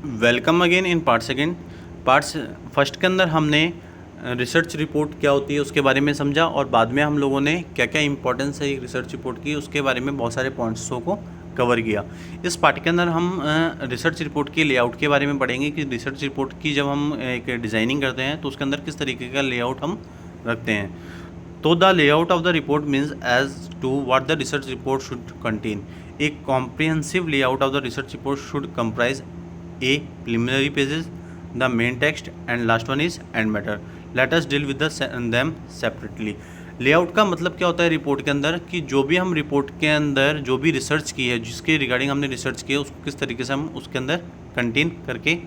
Welcome again in part second. Parts first के अंदर हमने रिसर्च रिपोर्ट क्या होती है उसके बारे में समझा और बाद में हम लोगों ने क्या क्या इंपॉर्टेंस है एक रिसर्च रिपोर्ट की उसके बारे में बहुत सारे पॉइंट्सों को कवर किया। इस पार्ट के अंदर हम रिसर्च रिपोर्ट के लेआउट के बारे में पढ़ेंगे कि रिसर्च रिपोर्ट की जब हम एक डिज़ाइनिंग करते हैं तो उसके अंदर किस तरीके का लेआउट हम रखते हैं। तो the layout of the report means as to what the research report should contain. एक comprehensive layout of the research report should comprise A. Preliminary pages, the main text, and last one is end matter. Let us deal with them separately. Layout का मतलब क्या होता है report के अंदर कि जो भी हम रिपोर्ट के अंदर जो भी रिसर्च की है जिसके रिगार्डिंग हमने रिसर्च किया उसको किस तरीके से हम उसके अंदर कंटेन करके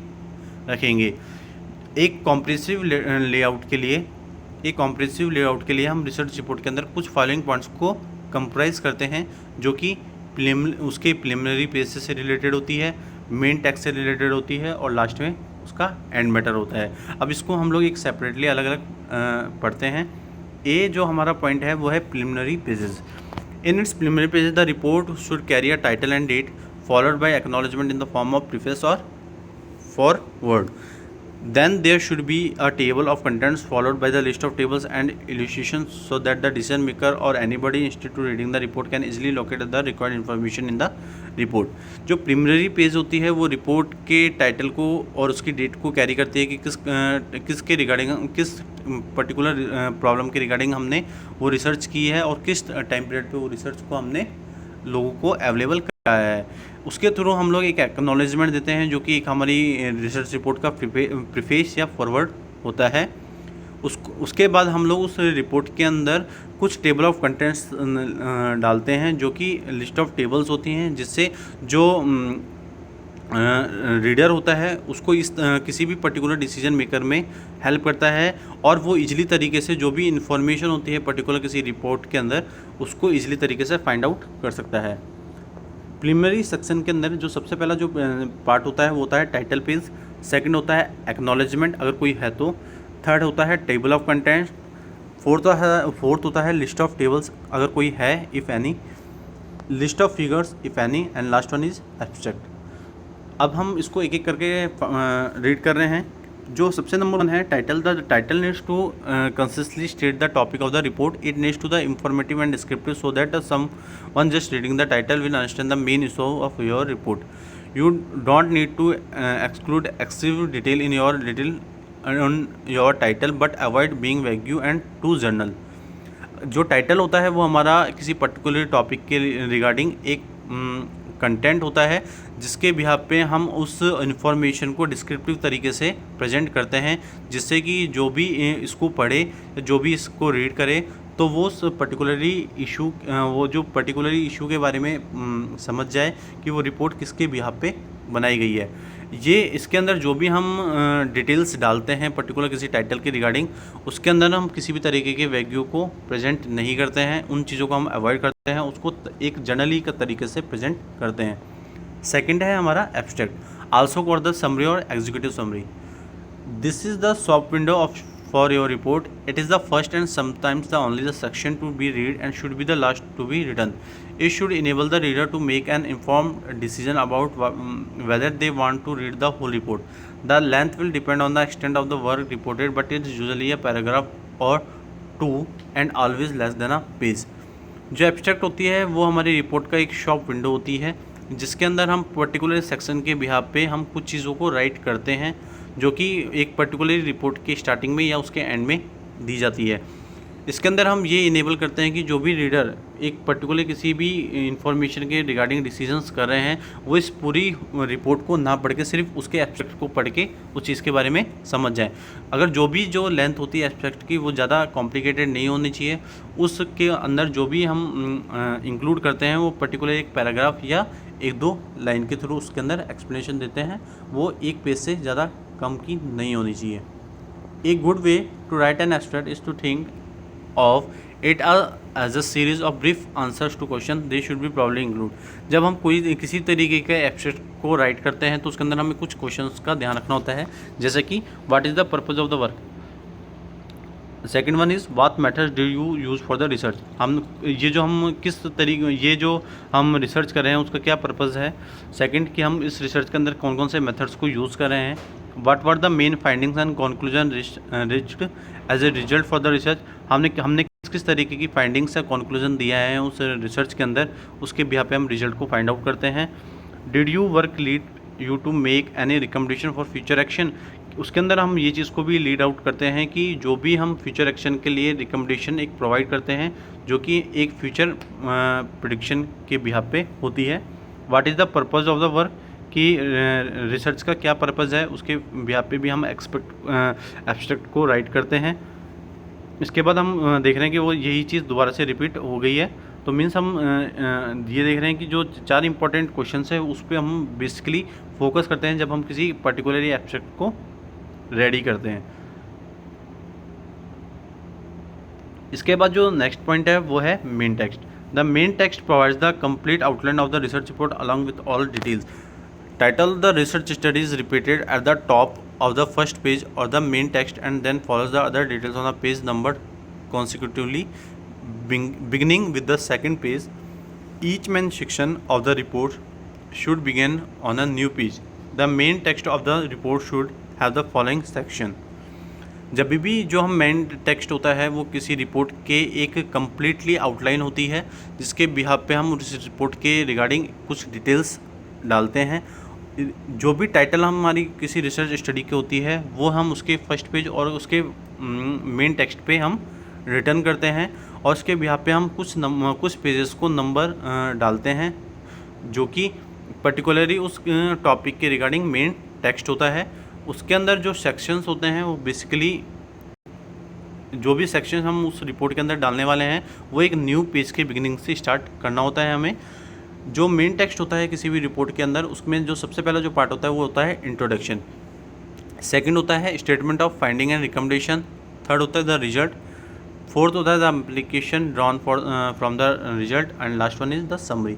रखेंगे। एक कॉम्प्रिहेंसिव लेआउट के लिए हम रिसर्च रिपोर्ट के अंदर कुछ फॉलोइंग पॉइंट्स को कंप्राइज करते हैं जो कि उसके प्रिलिमिनरी पेज से रिलेटेड होती है, मेन टेक्स्ट से रिलेटेड होती है और लास्ट में उसका एंड मैटर होता है। अब इसको हम लोग एक सेपरेटली अलग अलग पढ़ते हैं। ए जो हमारा पॉइंट है वो है preliminary pages. In its preliminary pages the report should carry a title and date followed by acknowledgement in the form of preface or foreword. Then there should be a table of contents followed by the list of tables and illustrations so that the decision maker or anybody interested to reading the report can easily locate the required information in the report। जो preliminary page होती है वो report के title को और उसकी date को carry करती है कि किसके रिगार्डिंग किस पर्टिकुलर प्रॉब्लम के रिगार्डिंग हमने वो रिसर्च की है और किस टाइम पीरियड पे वो रिसर्च को हमने लोगों को अवेलेबल कराया है। उसके थ्रू हम लोग एक एक्नॉलेजमेंट देते हैं जो कि एक हमारी रिसर्च रिपोर्ट का प्रीफेस या फॉरवर्ड होता है। उसके बाद हम लोग उस रिपोर्ट के अंदर कुछ टेबल ऑफ कंटेंट्स डालते हैं जो कि लिस्ट ऑफ टेबल्स होती हैं जिससे जो रीडर होता है उसको इस किसी भी पर्टिकुलर डिसीजन मेकर में हेल्प करता है और वो इजीली तरीके से जो भी इंफॉर्मेशन होती है पर्टिकुलर किसी रिपोर्ट के अंदर उसको इजीली तरीके से फाइंड आउट कर सकता है। प्रिलिमिनरी सेक्शन के अंदर जो सबसे पहला जो पार्ट होता है वो होता है टाइटल पेज, सेकंड होता है एक्नॉलेजमेंट अगर कोई है तो, थर्ड होता है टेबल ऑफ कंटेंट्स, फोर्थ होता है लिस्ट ऑफ टेबल्स अगर कोई है if any, list of figures if any and last one is abstract. अब हम इसको एक एक करके रीड कर रहे हैं। जो सबसे नंबर वन है title. The title needs to consistently state the topic of the report. It needs to the informative and descriptive so that someone just reading the title will understand the main issue of your report. You don't need to exclude excessive detail in your title but avoid being vague and too general. जो title होता है वो हमारा किसी particular topic के regarding एक content होता है जिसके बिहाफ पे हम उस इन्फॉर्मेशन को डिस्क्रिप्टिव तरीके से प्रेजेंट करते हैं जिससे कि जो भी इसको पढ़े जो भी इसको रीड करे तो वो पर्टिकुलरली इशू के बारे में समझ जाए कि वो रिपोर्ट किसके बिहाफ पे बनाई गई है। ये इसके अंदर जो भी हम डिटेल्स डालते हैं पर्टिकुलर किसी टाइटल के रिगार्डिंग उसके अंदर हम किसी भी तरीके के वैल्यू को प्रेजेंट नहीं करते हैं, उन चीज़ों को हम अवॉइड करते हैं, उसको एक जर्नली का तरीके से प्रेजेंट करते हैं। सेकंड है हमारा abstract, also called the summary और executive summary. This is the shop window of for your report. It is the first and sometimes the only the section to be read and should be the last to be written. It should enable the reader to make an informed decision about whether they want to read the whole report. The length will depend on the extent of the work reported, but it is usually a paragraph or two and always less than a page. जो abstract होती है वो हमारी report का एक shop window होती है जिसके अंदर हम पर्टिकुलर सेक्शन के बिहाफ पे हम कुछ चीज़ों को राइट करते हैं जो कि एक पर्टिकुलर रिपोर्ट के स्टार्टिंग में या उसके एंड में दी जाती है। इसके अंदर हम ये इनेबल करते हैं कि जो भी रीडर एक पर्टिकुलर किसी भी इंफॉर्मेशन के रिगार्डिंग डिसीजंस कर रहे हैं वो इस पूरी रिपोर्ट को ना पढ़ के सिर्फ उसके एब्स्ट्रैक्ट को पढ़ के उस चीज़ के बारे में समझ जाएं। अगर जो लेंथ होती है एब्स्ट्रैक्ट की वो ज़्यादा कॉम्प्लिकेटेड नहीं होनी चाहिए, उसके अंदर जो भी हम इंक्लूड करते हैं वो पर्टिकुलर एक पैराग्राफ या एक दो लाइन के थ्रू उसके अंदर एक्सप्लेनेशन देते हैं, वो एक पेज से ज़्यादा कम की नहीं होनी चाहिए। एक good way to write an abstract is to think of it as a series of brief answers to question they should be probably include. जब हम किसी तरीके के एब्स्ट्रैक्ट को राइट करते हैं तो उसके अंदर हमें कुछ क्वेश्चंस का ध्यान रखना होता है, जैसे कि what is the purpose of the work, second one is what methods do you use for the research. हम किस तरीके ये जो हम रिसर्च कर रहे हैं उसका क्या पर्पज़ है। सेकंड कि हम इस रिसर्च के अंदर कौन कौन से मेथड्स को यूज़ कर रहे हैं। What were the main findings and conclusion reached as a result for the research. हमने किस तरीके की फाइंडिंग्स या कंक्लूजन दिया है उस रिसर्च के अंदर, उसके बिहार पे हम रिजल्ट को फाइंड आउट करते हैं। Did you work lead you to make any recommendation for future action. उसके अंदर हम ये चीज़ को भी लीड आउट करते हैं कि जो भी हम फ्यूचर एक्शन के लिए रिकमेंडेशन एक प्रोवाइड करते हैं जो कि एक फ्यूचर प्रेडिक्शन के बिहाफ पे होती है। What is the purpose of the work, कि रिसर्च का क्या पर्पज़ है, उसके बिहाफ पे भी हम एब्स्ट्रैक्ट को राइट करते हैं। इसके बाद हम देख रहे हैं कि वो यही चीज़ दोबारा से रिपीट हो गई है, तो मीन्स हम ये देख रहे हैं कि जो 4 इंपॉर्टेंट क्वेश्चंस है उस पर हम बेसिकली फोकस करते हैं जब हम किसी पर्टिकुलर एब्स्ट्रैक्ट को रेडी करते हैं। इसके बाद जो नेक्स्ट पॉइंट है वो है main text. The main text provides the complete outline of the research report along with all details. Title the research study is repeated at the top of the first page or the main text and then follows the other details on the page numbered consecutively beginning with the second page. Each main section of the report should begin on a new page. The main text of the report should have the following section. जब भी जो हम main text होता है वो किसी report के एक कम्प्लीटली आउटलाइन होती है जिसके बिहाफ पे हम उस रिपोर्ट के रिगार्डिंग कुछ डिटेल्स डालते हैं। जो भी टाइटल हमारी किसी रिसर्च स्टडी की होती है वो हम उसके फर्स्ट पेज और उसके मेन टेक्स्ट पे हम रिटर्न करते हैं और उसके बिहाफ पे हम कुछ पेजेस को नंबर डालते हैं जो कि पर्टिकुलरली उस टॉपिक के रिगार्डिंग मेन टेक्स्ट होता है। उसके अंदर जो सेक्शंस होते हैं वो बेसिकली जो भी सेक्शन हम उस रिपोर्ट के अंदर डालने वाले हैं वो एक न्यू पेज के बिगिनिंग से स्टार्ट करना होता है हमें। जो मेन टेक्स्ट होता है किसी भी रिपोर्ट के अंदर उसमें जो सबसे पहला जो पार्ट होता है वो होता है इंट्रोडक्शन। सेकंड होता है statement of finding and recommendation. Third होता है द रिजल्ट। फोर्थ होता है the application drawn from the result and last one is the summary.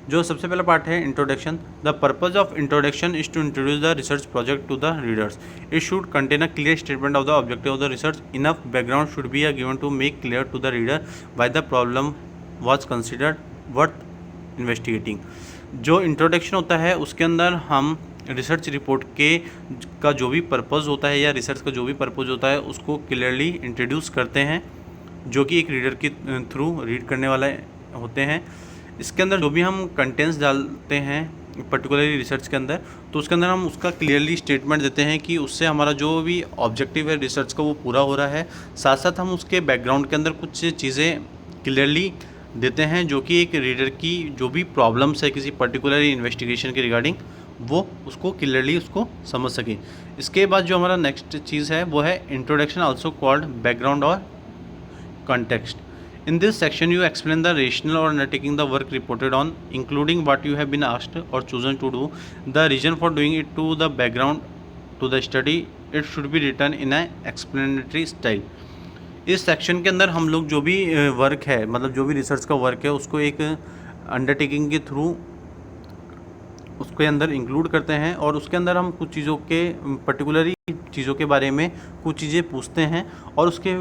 जो सबसे पहला पार्ट है introduction. The purpose of introduction is to introduce the research project to the readers. It should contain a clear statement of the objective of the research. Enough background should be given to make clear to the reader why the problem was considered worth investigating. जो introduction होता है उसके अंदर हम research report का जो भी purpose होता है या रिसर्च का जो भी पर्पज़ होता है उसको क्लियरली इंट्रोड्यूस करते हैं जो कि एक रीडर के थ्रू रीड करने वाले होते हैं। इसके अंदर जो भी हम कंटेंट्स डालते हैं पर्टिकुलरली रिसर्च के अंदर तो उसके अंदर हम उसका क्लियरली स्टेटमेंट देते हैं कि उससे हमारा जो भी ऑब्जेक्टिव है रिसर्च का वो पूरा हो रहा है। साथ साथ हम उसके बैकग्राउंड के अंदर कुछ चीज़ें क्लियरली देते हैं जो कि एक रीडर की जो भी प्रॉब्लम्स है किसी पर्टिकुलर इन्वेस्टिगेशन के रिगार्डिंग वो उसको क्लियरली उसको समझ सके। इसके बाद जो हमारा नेक्स्ट चीज़ है वो है इंट्रोडक्शन आल्सो कॉल्ड बैकग्राउंड और context. In this section you explain the rational और undertaking the work reported on including what you have been asked or chosen to do, the reason for doing it, to the background to the study. It should be written in a explanatory style. इस section के अंदर हम लोग जो भी work है मतलब जो भी रिसर्च का वर्क है उसको एक अंडरटेकिंग के थ्रू उसके अंदर इंक्लूड करते हैं और उसके अंदर हम कुछ चीज़ों के पर्टिकुलरली चीज़ों के बारे में कुछ चीज़ें पूछते हैं और उसके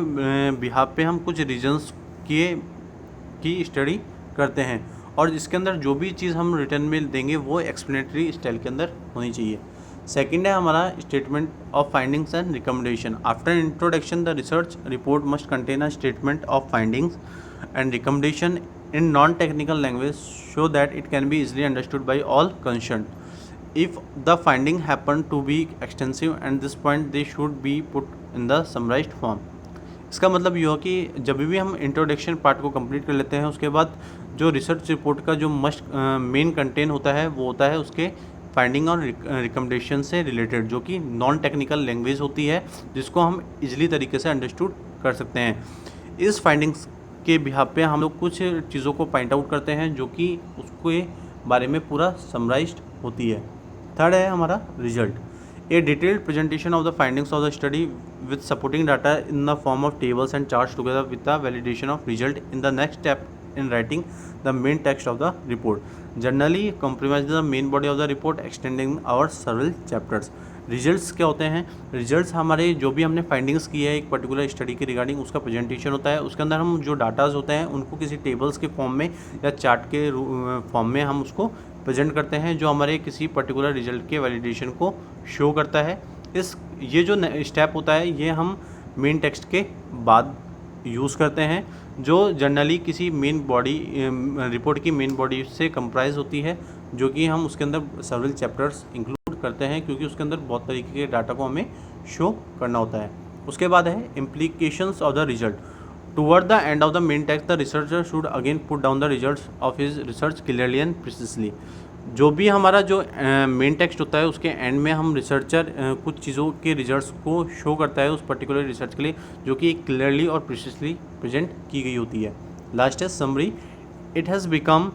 बिहाफ पे हम कुछ रीजंस की स्टडी करते हैं और इसके अंदर जो भी चीज़ हम रिटर्न में देंगे वो एक्सप्लेनेटरी स्टाइल के अंदर होनी चाहिए। सेकेंड है हमारा statement of findings and recommendation. After introduction the research report must contain a statement of findings and recommendation in non technical language so that it can be easily understood by all concern. If the finding happen to be extensive and this point they should be put in the summarised form. इसका मतलब ये हो कि जब भी हम introduction part को complete कर लेते हैं उसके बाद जो रिसर्च रिपोर्ट का जो मस्ट मेन कंटेंट होता है वो होता है उसके फाइंडिंग और रिकमेंडेशन से रिलेटेड जो कि नॉन टेक्निकल लैंग्वेज होती है जिसको हम इजीली तरीके से अंडरस्टूड कर सकते हैं। इस फाइंडिंग्स के बिहाफ पे हम लोग कुछ चीज़ों को पॉइंट आउट करते हैं जो कि उसके बारे में पूरा समराइज्ड होती है। थर्ड है हमारा result. A detailed presentation of the findings of the study with supporting data in the form of tables and charts together with the validation of result in the next step in writing the main text of the report. Generally comprises the main body of the report extending our several chapters. Results क्या होते हैं? Results हमारे जो भी हमने findings की है एक पर्टिकुलर स्टडी के रिगार्डिंग, उसका प्रेजेंटेशन होता है। उसके अंदर हम जो डाटाज होते हैं उनको किसी टेबल्स के फॉर्म में या चार्ट के फॉर्म में हम उसको प्रेजेंट करते हैं, जो हमारे किसी पर्टिकुलर रिजल्ट के वैलिडेशन को शो करता है। ये जो स्टेप होता है ये हम मेन टेक्स्ट के बाद यूज़ करते हैं, जो जनरली किसी मेन बॉडी रिपोर्ट की मेन बॉडी से कंप्राइज होती है, जो कि हम उसके अंदर सेवरल चैप्टर्स इंक्लूड करते हैं, क्योंकि उसके अंदर बहुत तरीके के डाटा को हमें शो करना होता है। उसके बाद है implications of the result. Toward the end of the main text the researcher should again put down the results of his research clearly and precisely. जो भी हमारा जो मेन टेक्स्ट होता है उसके एंड में हम रिसर्चर कुछ चीज़ों के रिजल्ट्स को शो करता है उस पर्टिकुलर रिसर्च के लिए, जो कि क्लियरली और प्रिसाइजली प्रेजेंट की गई होती है। लास्ट है summary. It has become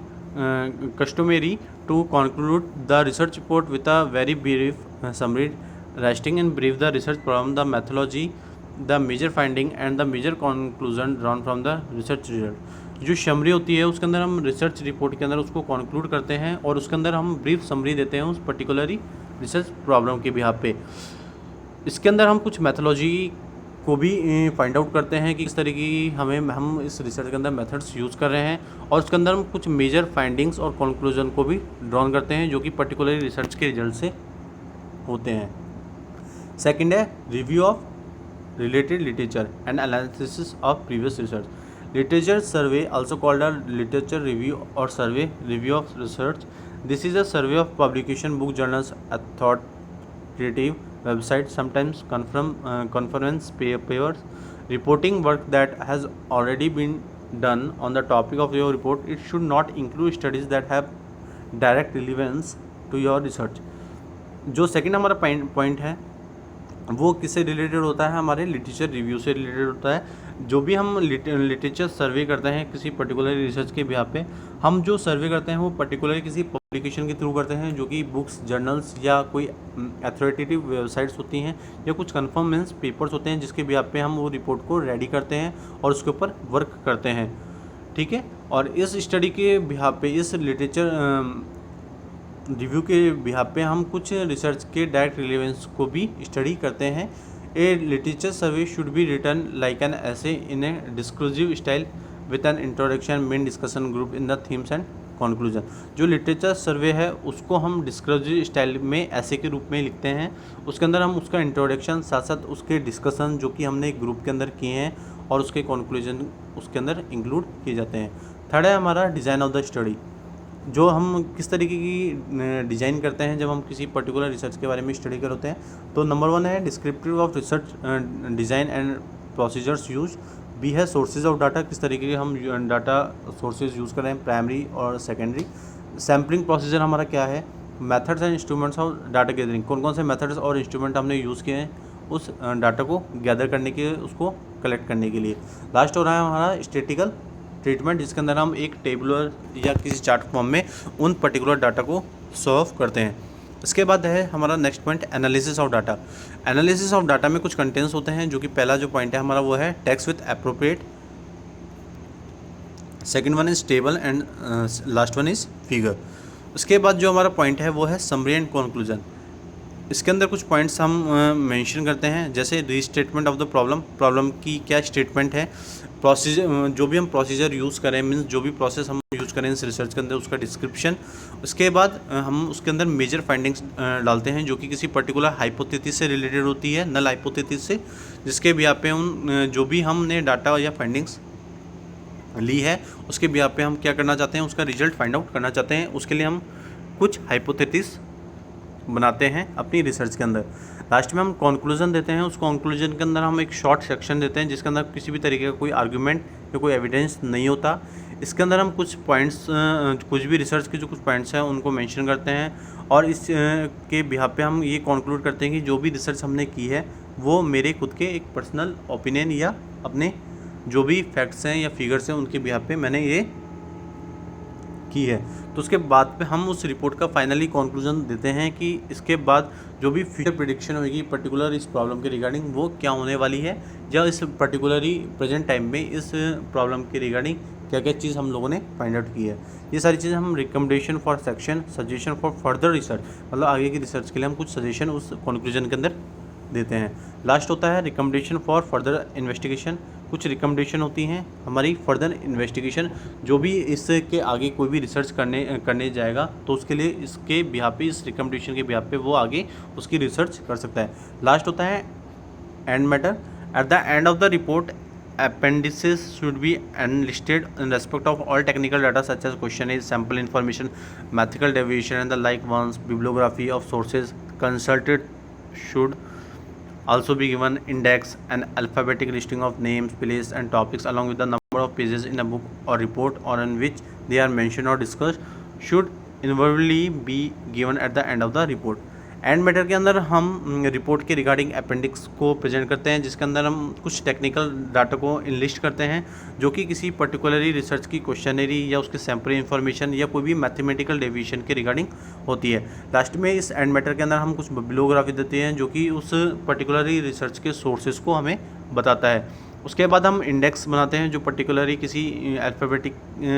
customary to conclude the research report with a very brief summary, resting in brief the research problem, the methodology, the major finding and the major conclusion drawn from the research result। जो summary होती है उसके अंदर हम research report के अंदर उसको conclude करते हैं और उसके अंदर हम ब्रीफ समरी देते हैं उस पर्टिकुलरली रिसर्च प्रॉब्लम के बिहाफ पे। इसके अंदर हम कुछ मैथोलॉजी को भी फाइंड आउट करते हैं कि किस तरीके की हम इस रिसर्च के अंदर मेथड्स यूज़ कर रहे हैं, और उसके अंदर हम कुछ मेजर फाइंडिंग्स और कंक्लूजन को भी ड्रॉन करते हैं, जो कि पर्टिकुलरली रिसर्च के रिजल्ट से होते हैं। सेकंड है review of related literature and analysis of previous research. Literature survey also called a literature review और survey review of research. This is a survey of publication, book, journals, authoritative website, sometimes conference papers, reporting work that has already been done on the topic of your report. It should not include studies that have direct relevance to your research। जो second हमारा point है वो किससे related होता है? हमारे literature review से related होता है। जो भी हम लिटरेचर सर्वे करते हैं किसी पर्टिकुलर रिसर्च के बिहाफ पे, हम जो सर्वे करते हैं वो पर्टिकुलर किसी पब्लिकेशन के थ्रू करते हैं, जो कि बुक्स, जर्नल्स या कोई अथॉरिटेटिव वेबसाइट्स होती हैं या कुछ कन्फर्म मीन्स पेपर्स होते हैं, जिसके बिहाफ पे हम वो रिपोर्ट को रेडी करते हैं और उसके ऊपर वर्क करते हैं। ठीक है, और इस स्टडी के बिहाफ पे, इस लिटरेचर रिव्यू के बिहाफ पे हम कुछ रिसर्च के डायरेक्ट रिलेवेंस को भी स्टडी करते हैं। A literature survey should be written like an essay in a disclosive style with an introduction, main discussion group in the themes and conclusion. जो लिटरेचर सर्वे है उसको हम डिस्क्लोजिव स्टाइल में ऐसे के रूप में लिखते हैं। उसके अंदर हम उसका इंट्रोडक्शन, साथ साथ उसके डिस्कशन जो कि हमने एक ग्रुप के अंदर किए हैं, और उसके कंक्लूजन उसके अंदर इंक्लूड किए जाते हैं। थर्ड है हमारा डिज़ाइन ऑफ द स्टडी। जो हम किस तरीके की डिज़ाइन करते हैं जब हम किसी पर्टिकुलर रिसर्च के बारे में स्टडी करते हैं। तो नंबर 1 है descriptive of research design and procedures use. B है सोर्सेज ऑफ डाटा, किस तरीके के हम डाटा सोर्सेज यूज़ कर रहे हैं, प्राइमरी और सेकेंडरी। सैम्पलिंग प्रोसीजर हमारा क्या है? Methods and instruments of data gathering, कौन कौन से मेथड्स और इंस्ट्रूमेंट हमने यूज़ किए हैं उस डाटा को गैदर करने के, उसको कलेक्ट करने के लिए। लास्ट हो रहा है हमारा स्टैटिकल ट्रीटमेंट, जिसके अंदर हम एक टेबुलर या किसी चार्ट फॉर्म में उन पर्टिकुलर डाटा को सॉल्व करते हैं। इसके बाद है हमारा next point analysis of data. Analysis of data में कुछ कंटेंट्स होते हैं, जो कि पहला जो पॉइंट है हमारा वो है text with appropriate, second one is table and last one is figure. उसके बाद जो हमारा पॉइंट है वो है समरी एंड कंक्लूजन। इसके अंदर कुछ पॉइंट्स हम मेंशन करते हैं, जैसे रीस्टेटमेंट ऑफ द प्रॉब्लम की क्या स्टेटमेंट है, प्रोसीजर, जो भी हम प्रोसीजर यूज़ करें, मीन्स जो भी प्रोसेस हम यूज़ करें इस रिसर्च के अंदर उसका डिस्क्रिप्शन। उसके बाद हम उसके अंदर मेजर फाइंडिंग्स डालते हैं, जो कि किसी पर्टिकुलर हाइपोथेसिस से रिलेटेड होती है, नल हाइपोथेसिस से, जिसके बिहाफ पे उन जो भी हमने डाटा या फाइंडिंग्स ली है उसके बिहाफ पे हम क्या करना चाहते हैं, उसका रिजल्ट फाइंड आउट करना चाहते हैं। उसके लिए हम कुछ हाइपोथेसिस बनाते हैं अपनी रिसर्च के अंदर। लास्ट में हम कंक्लूजन देते हैं। उस कंक्लूजन के अंदर हम एक शॉर्ट सेक्शन देते हैं, जिसके अंदर किसी भी तरीके का कोई आर्गूमेंट या कोई एविडेंस नहीं होता। इसके अंदर हम कुछ पॉइंट्स, कुछ भी रिसर्च के जो कुछ पॉइंट्स हैं उनको मेंशन करते हैं, और इस के बिहाफ पे हम ये कंक्लूड करते हैं कि जो भी रिसर्च हमने की है वो मेरे खुद के एक पर्सनल ओपिनियन या अपने जो भी फैक्ट्स हैं या फिगर्स हैं उनके बिहाफ पे मैंने ये की है। तो उसके बाद पे हम उस रिपोर्ट का फाइनली कंक्लूजन देते हैं कि इसके बाद जो भी फ्यूचर प्रेडिक्शन होगी पर्टिकुलर इस प्रॉब्लम के रिगार्डिंग वो क्या होने वाली है, या इस पर्टिकुलरली प्रेजेंट टाइम में इस प्रॉब्लम के रिगार्डिंग क्या क्या चीज़ हम लोगों ने फाइंड आउट की है। ये सारी चीज़ें हम recommendation for section, suggestion for further research, मतलब आगे की रिसर्च के लिए हम कुछ सजेशन उस कंक्लूजन के अंदर देते हैं। लास्ट होता है रिकमेंडेशन फॉर फर्दर इन्वेस्टिगेशन। कुछ रिकमेंडेशन होती हैं हमारी फर्दर इन्वेस्टिगेशन, जो भी इसके आगे कोई भी रिसर्च करने जाएगा तो उसके लिए इसके बिहाफ पे, इस रिकमेंडेशन के बिहाफ पे वो आगे उसकी रिसर्च कर सकता है। लास्ट होता है and matter. At the end of the report appendices should be enlisted in respect of all technical data such as questionnaire, sample information, mathematical deviation and the like ones. Bibliography of sources consulted should also be given. Index and alphabetic listing of names, places and topics along with the number of pages in a book or report or in which they are mentioned or discussed should invariably be given at the end of the report. And matter के अंदर हम report के regarding appendix को present करते हैं, जिसके अंदर हम कुछ टेक्निकल डाटा को इनलिस्ट करते हैं जो कि किसी पर्टिकुलरली रिसर्च की क्वेश्चनरी या उसके सैम्पल इन्फॉर्मेशन या कोई भी मैथमेटिकल डेविएशन के रिगार्डिंग होती है। लास्ट में इस एंड मैटर के अंदर हम कुछ बिब्लियोग्राफी देते हैं जो कि उस पर्टिकुलरली रिसर्च के सोर्सेज को हमें बताता है। उसके बाद हम इंडेक्स बनाते हैं जो पर्टिकुलरली किसी अल्फ़ाबेटिक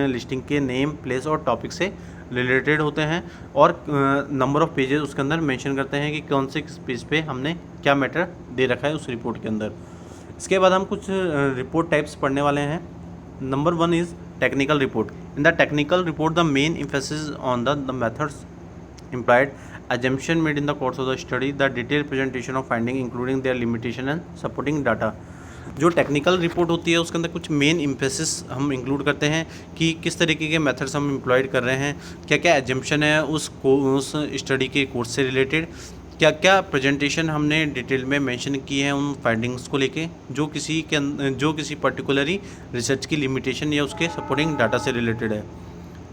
लिस्टिंग के नेम, प्लेस और टॉपिक से रिलेटेड होते हैं, और नंबर ऑफ़ पेजेस उसके अंदर मेंशन करते हैं कि कौन से किस पेज पे हमने क्या मैटर दे रखा है उस रिपोर्ट के अंदर। इसके बाद हम कुछ रिपोर्ट टाइप्स पढ़ने वाले हैं। Number 1 is technical report. In the technical report the main emphasis on the methods implied, assumption made in the course of the study, the detailed presentation of finding including their limitation and supporting data। जो technical report होती है उसके अंदर कुछ main emphasis हम include करते हैं कि किस तरीके के मेथड्स हम एम्प्लॉयड कर रहे हैं, क्या क्या एजम्पशन है उस स्टडी के कोर्स से रिलेटेड, क्या क्या प्रेजेंटेशन हमने डिटेल में मेंशन की है उन फाइंडिंग्स को लेके जो किसी पर्टिकुलरी रिसर्च की लिमिटेशन या उसके सपोर्टिंग डाटा से रिलेटेड है।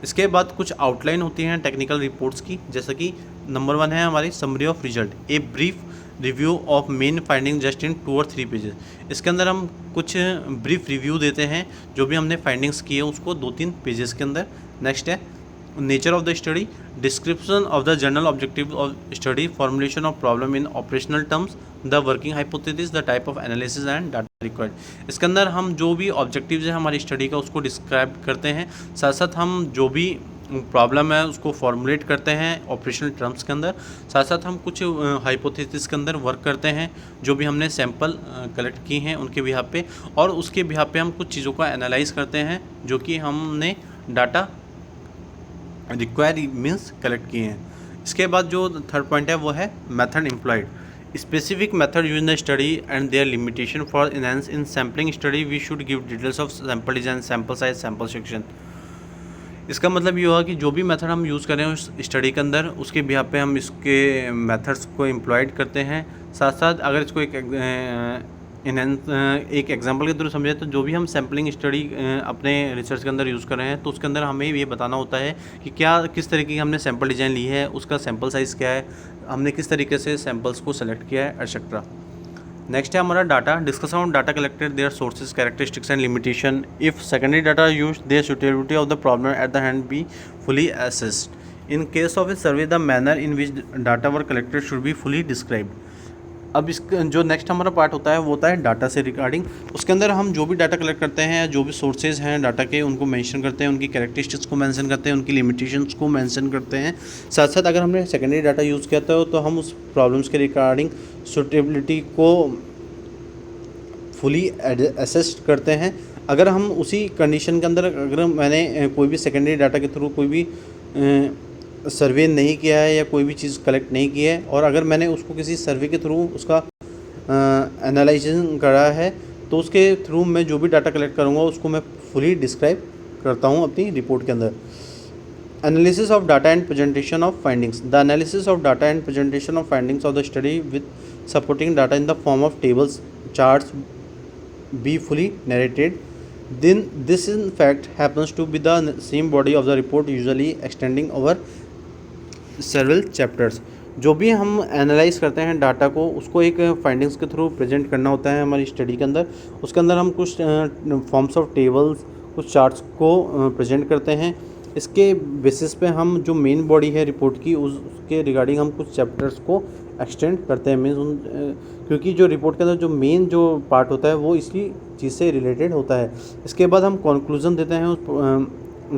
इसके बाद कुछ आउटलाइन होती हैं टेक्निकल रिपोर्ट्स की, जैसा कि नंबर 1 है हमारी summary of result, a brief review of main finding just in 2 और 3 पेजेस। इसके अंदर हम कुछ ब्रीफ रिव्यू देते हैं जो भी हमने फाइंडिंग्स की है उसको 2-3 पेजेस के अंदर। नेक्स्ट है nature of the study, description of the general objective of study, formulation of problem in operational terms, the working hypothesis, the type of analysis and data required. इसके अंदर हम जो भी ऑब्जेक्टिव्स है हमारी स्टडी का उसको डिस्क्राइब करते हैं, साथ साथ हम जो भी प्रॉब्लम है उसको फॉर्मुलेट करते हैं ऑपरेशनल टर्म्स के अंदर, साथ साथ हम कुछ हाइपोथेसिस के अंदर वर्क करते हैं जो भी हमने सैंपल कलेक्ट की हैं उनके बिहाफ पे, और उसके बिहाफ पे हम कुछ चीज़ों का एनालाइज करते हैं जो कि हमने डाटा रिक्वायर मीन्स कलेक्ट किए हैं। इसके बाद जो थर्ड पॉइंट है वो है method employed, specific method use in the study and their limitation for enhance in sampling study we should give details of sample design, sample size, sample section. इसका मतलब ये हुआ कि जो भी मेथड हम यूज़ करें उस स्टडी के अंदर उसके बिहाफ पे हम इसके मेथड्स को एम्प्लॉयड करते हैं, साथ साथ अगर इसको एक एग्जांपल के थ्रू समझे तो जो भी हम सैम्पलिंग स्टडी अपने रिसर्च के अंदर यूज़ कर रहे हैं तो उसके अंदर हमें ये बताना होता है कि किस तरीके की हमने सैम्पल डिज़ाइन ली है, उसका सैम्पल साइज़ क्या है, हमने किस तरीके से सैम्पल्स को सेलेक्ट किया है, एक्सेट्रा। नेक्स्ट है हमारा data, discussion on data collected, their sources, characteristics and limitation, if secondary data use, their suitability of the problem at the hand be fully assessed. In case of a survey the manner in which data were collected should be fully described. अब इस जो next हमारा part होता है वो होता है data से रिगार्डिंग। उसके अंदर हम जो भी डाटा कलेक्ट करते हैं, जो भी सोर्सेज हैं डाटा के उनको मेंशन करते हैं, उनकी कैरेक्टरिस्टिक्स को मेंशन करते हैं, उनकी लिमिटेशंस को मेंशन करते हैं। साथ साथ अगर हमने सेकेंडरी डाटा यूज़ किया तो हम उस प्रॉब्लम्स के रिगार्डिंग सुटेबिलिटी को फुली असेस्ड करते हैं। अगर हम उसी कंडीशन के अंदर अगर मैंने कोई भी सेकेंडरी डाटा के थ्रू कोई भी सर्वे नहीं किया है या कोई भी चीज़ कलेक्ट नहीं की है, और अगर मैंने उसको किसी सर्वे के थ्रू उसका एनालाइजेशन करा है तो उसके थ्रू मैं जो भी डाटा कलेक्ट करूँगा उसको मैं फुली डिस्क्राइब करता हूँ अपनी रिपोर्ट के अंदर। Analysis of data and presentation of findings, the analysis of data and presentation of findings of the study with supporting data in the form of tables, charts be fully narrated. Then this in fact happens to be the same body of the report, usually extending over several chapters। जो भी हम analyse करते हैं data को उसको एक findings के through present करना होता है हमारी स्टडी के अंदर। उसके अंदर हम कुछ फॉर्म्स ऑफ टेबल्स, कुछ चार्ट्स को प्रेजेंट करते हैं। इसके बेसिस पे हम जो मेन बॉडी है रिपोर्ट की उसके रिगार्डिंग हम कुछ चैप्टर्स को एक्सटेंड करते हैं, मीन्स क्योंकि जो रिपोर्ट के अंदर जो मेन जो पार्ट होता है वो इसी चीज़ से रिलेटेड होता है। इसके बाद हम कंक्लूजन देते हैं। उस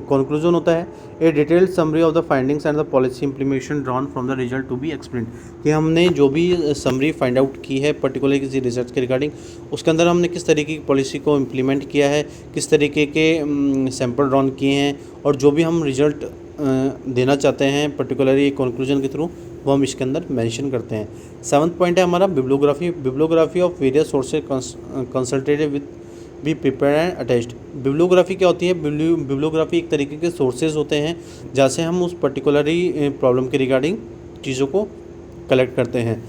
कंक्लूजन होता है a detailed summary of the findings and the policy implementation drawn from the result to be explained, कि हमने जो भी समरी फाइंड आउट की है पर्टिकुलर किसी रिसर्च के रिगार्डिंग, उसके अंदर हमने किस तरीके की पॉलिसी को इम्प्लीमेंट किया है, किस तरीके के सैंपल ड्रॉन किए हैं, और जो भी हम रिजल्ट देना चाहते हैं पर्टिकुलरली कंक्लूजन के थ्रू, वो हम इसके अंदर मेंशन करते हैं। 7th पॉइंट है हमारा bibliography of various sources consulted with be prepare and attached. Bibliography क्या होती है? बिब्लियोग्राफी एक तरीके के सोर्सेज होते हैं जहाँ से हम उस पर्टिकुलरली प्रॉब्लम के रिगार्डिंग चीज़ों को कलेक्ट करते हैं।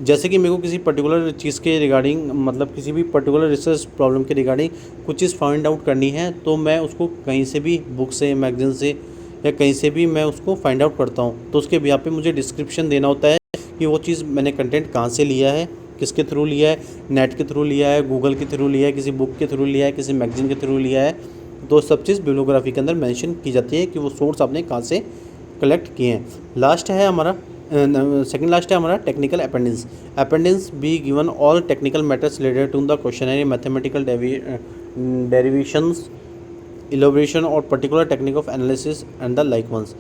जैसे कि मेरे को किसी पर्टिकुलर चीज़ के रिगार्डिंग, मतलब किसी भी पर्टिकुलर रिसर्च प्रॉब्लम के रिगार्डिंग कुछ चीज़ फाइंड आउट करनी है, तो मैं उसको कहीं से भी, बुक से, मैगजीन से, या कहीं से भी मैं उसको फाइंड आउट करता हूँ। तो उसके बिहाफ पे मुझे डिस्क्रिप्शन देना होता है कि वो चीज़ मैंने कंटेंट कहाँ से लिया है, किसके थ्रू लिया है, नेट के थ्रू लिया है, गूगल के थ्रू लिया है, किसी बुक के थ्रू लिया है, किसी मैगजीन के थ्रू लिया है। तो सब चीज़ बिब्लियोग्राफी के अंदर मेंशन की जाती है कि वो सोर्स आपने कहाँ से कलेक्ट किए हैं। लास्ट है हमारा सेकंड लास्ट है हमारा technical appendix. Appendix be given all technical matters related to the questionnaire, mathematical derivations, elaboration और particular technique of analysis and the like ones.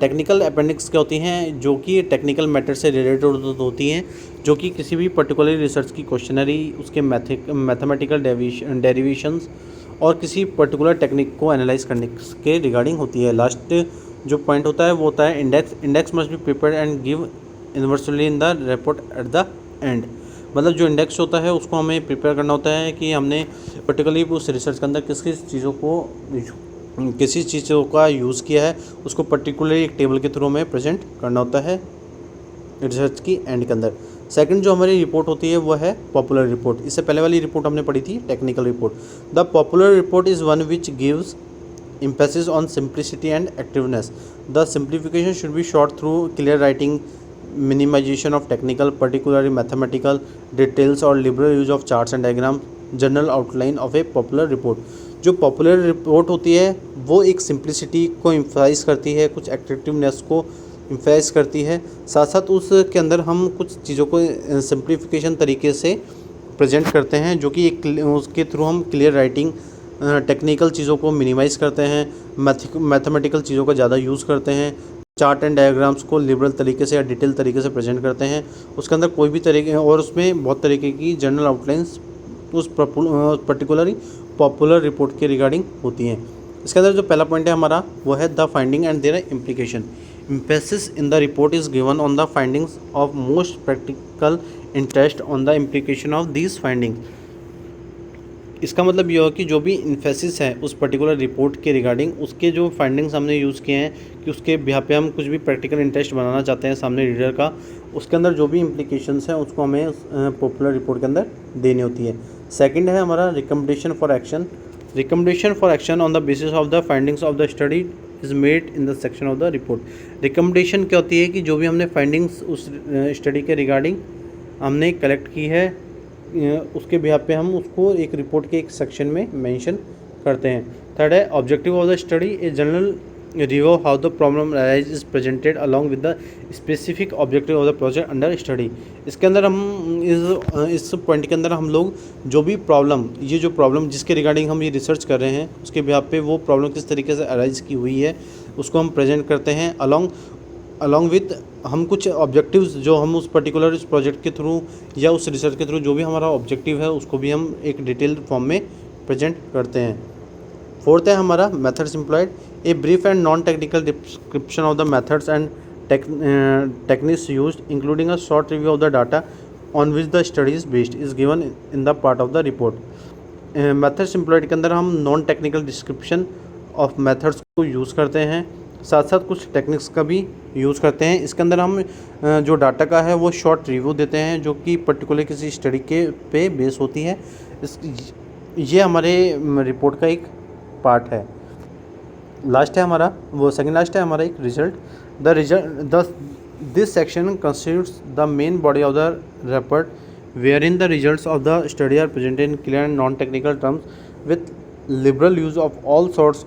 Technical appendix क्या होती हैं? जो कि टेक्निकल मैटर से रिलेटेड होती हैं, जो कि किसी भी पर्टिकुलर रिसर्च की क्वेश्चनरी, उसके मैथमेटिकल डेरिवेशंस और किसी पर्टिकुलर टेक्निक को एनालाइज करने के रिगार्डिंग होती है। लास्ट जो पॉइंट होता है वो होता है index must be prepared and give universally in the report at the end. मतलब जो इंडेक्स होता है उसको हमें प्रिपेयर करना होता है कि हमने पर्टिकुलरली उस रिसर्च के अंदर किसी चीज़ों का यूज़ किया है, उसको पर्टिकुलरली एक टेबल के थ्रू हमें प्रेजेंट करना होता है रिसर्च की एंड के अंदर। सेकंड जो हमारी रिपोर्ट होती है वो है पॉपुलर रिपोर्ट। इससे पहले वाली रिपोर्ट हमने पढ़ी थी technical report. The popular report is one which gives emphasis on simplicity and activeness. The simplification should be short through clear writing, minimization of technical, particularly mathematical details or liberal use of charts and diagrams. General outline of a popular report. जो popular report होती है वो एक simplicity को emphasise करती है, कुछ activeness को इम्फेसाइज करती है, साथ साथ उसके अंदर हम कुछ चीज़ों को सिंप्लीफिकेशन तरीके से प्रेजेंट करते हैं, जो कि एक उसके थ्रू हम क्लियर राइटिंग, टेक्निकल चीज़ों को मिनिमाइज करते हैं, मैथमेटिकल चीज़ों का ज़्यादा यूज़ करते हैं, चार्ट एंड डायग्राम्स को लिबरल तरीके से या डिटेल तरीके से प्रेजेंट करते हैं। उसके अंदर कोई भी तरीके, और उसमें बहुत तरीके की जनरल आउटलाइंस उस पर्टिकुलरली पॉपुलर रिपोर्ट के रिगार्डिंग होती हैं। इसके अंदर जो पहला पॉइंट है हमारा वो है the finding and their implication. Emphasis in the report is given on the findings of most practical interest on the implication of these findings. इसका मतलब यह है कि जो भी इन्फेसिस है उस पर्टिकुलर रिपोर्ट के रिगार्डिंग, उसके जो फाइंडिंग्स हमने यूज़ किए हैं कि उसके बिहाफ पे हम कुछ भी प्रैक्टिकल इंटरेस्ट बनाना चाहते हैं सामने रीडर का, उसके अंदर जो भी इम्प्लीकेशंस हैं उसको हमें पॉपुलर रिपोर्ट के अंदर देनी होती है। सेकंड है हमारा recommendation for action. Recommendation for action on the basis of the findings of the study is made in the section of the report. Recommendation क्या होती है कि जो भी हमने फाइंडिंग्स उस स्टडी के रिगार्डिंग हमने कलेक्ट की है, उसके बिहाफ पे हम उसको एक रिपोर्ट के एक सेक्शन में मेंशन करते हैं। थर्ड है objective of the study, a general review how the problem arise is presented along with the specific objective of the project under study. इसके अंदर हम इस पॉइंट के अंदर हम लोग जो भी प्रॉब्लम, ये जो प्रॉब्लम जिसके रिगार्डिंग हम ये रिसर्च कर रहे हैं, उसके बिहाफ पे वो प्रॉब्लम किस तरीके से अराइज की हुई है उसको हम प्रेजेंट करते हैं अलॉन्ग विथ हम कुछ ऑब्जेक्टिव्स जो हम उस पर्टिकुलर इस प्रोजेक्ट के थ्रू या उस रिसर्च के थ्रू जो भी हमारा ऑब्जेक्टिव है उसको भी हम एक डिटेल्ड फॉर्म में प्रेजेंट करते हैं। फोर्थ है हमारा methods employed, a brief and non technical description of the methods and techniques used including a short review of the data on which the study is based is given in the part of the report. Methods employed के अंदर हम non technical description of methods को use करते हैं, साथ साथ कुछ techniques का भी यूज़ करते हैं। इसके अंदर हम जो डाटा का है वो शॉर्ट रिव्यू देते हैं जो कि पर्टिकुलर किसी स्टडी के पे बेस होती है। ये हमारे रिपोर्ट का एक पार्ट है। लास्ट है हमारा वो सेकंड लास्ट है हमारा एक result. This section constitutes the main body of the report where in the results of the study are presented in clear and non technical terms with liberal use of all sorts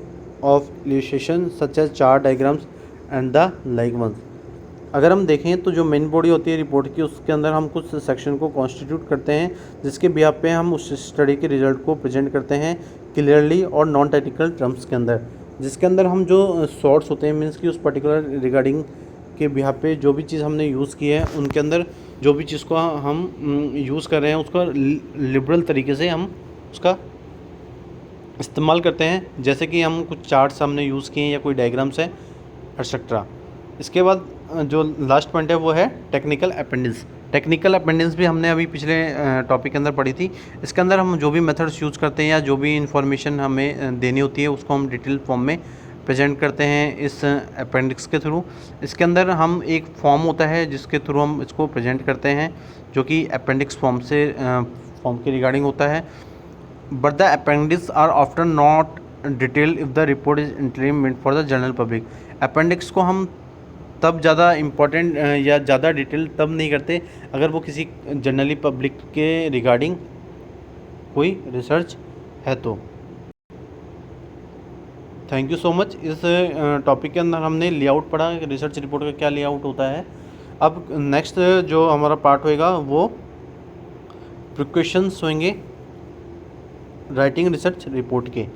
of illustration such as chart diagrams and the like ones। अगर हम देखें तो जो main body होती है report की, उसके अंदर हम कुछ सेक्शन को कॉन्स्टिट्यूट करते हैं, जिसके बिहाफ पे हम उस स्टडी के रिजल्ट को प्रेजेंट करते हैं क्लियरली और नॉन टेक्निकल टर्म्स के अंदर, जिसके अंदर हम जो शॉर्ट्स होते हैं, मीन्स कि उस पर्टिकुलर रिगार्डिंग के बिहाफ पे जो भी चीज़ हमने यूज़ की है, उनके अंदर जो भी चीज़ को हम यूज़ कर रहे हैं उसका लिबरल तरीके से हम उसका इस्तेमाल करते हैं, जैसे कि हम कुछ चार्ट्स हमने यूज़ किए हैं या कोई डायग्राम्स है एक्सेट्रा। इसके बाद जो लास्ट पॉइंट है वो है टेक्निकल अपेंडिक्स। टेक्निकल अपेंडिक्स भी हमने अभी पिछले टॉपिक के अंदर पढ़ी थी। इसके अंदर हम जो भी मेथड्स यूज़ करते हैं या जो भी इंफॉर्मेशन हमें देनी होती है उसको हम डिटेल फॉर्म में प्रेजेंट करते हैं इस अपेंडिक्स के थ्रू। इसके अंदर हम एक फॉर्म होता है जिसके थ्रू हम इसको प्रेजेंट करते हैं, जो कि अपेंडिक्स फॉर्म के रिगार्डिंग होता है। But the appendix are often not detail if the report is entirely meant for the general public. Appendix को हम तब ज़्यादा इम्पोर्टेंट या ज़्यादा डिटेल तब नहीं करते अगर वो किसी जनरली पब्लिक के रिगार्डिंग कोई रिसर्च है तो। Thank you so much. इस टॉपिक के अंदर हमने लेआउट पढ़ा, रिसर्च रिपोर्ट का क्या लेआउट होता है। अब नेक्स्ट जो हमारा पार्ट होएगा वो प्रिकॉशंस होंगे राइटिंग रिसर्च रिपोर्ट के।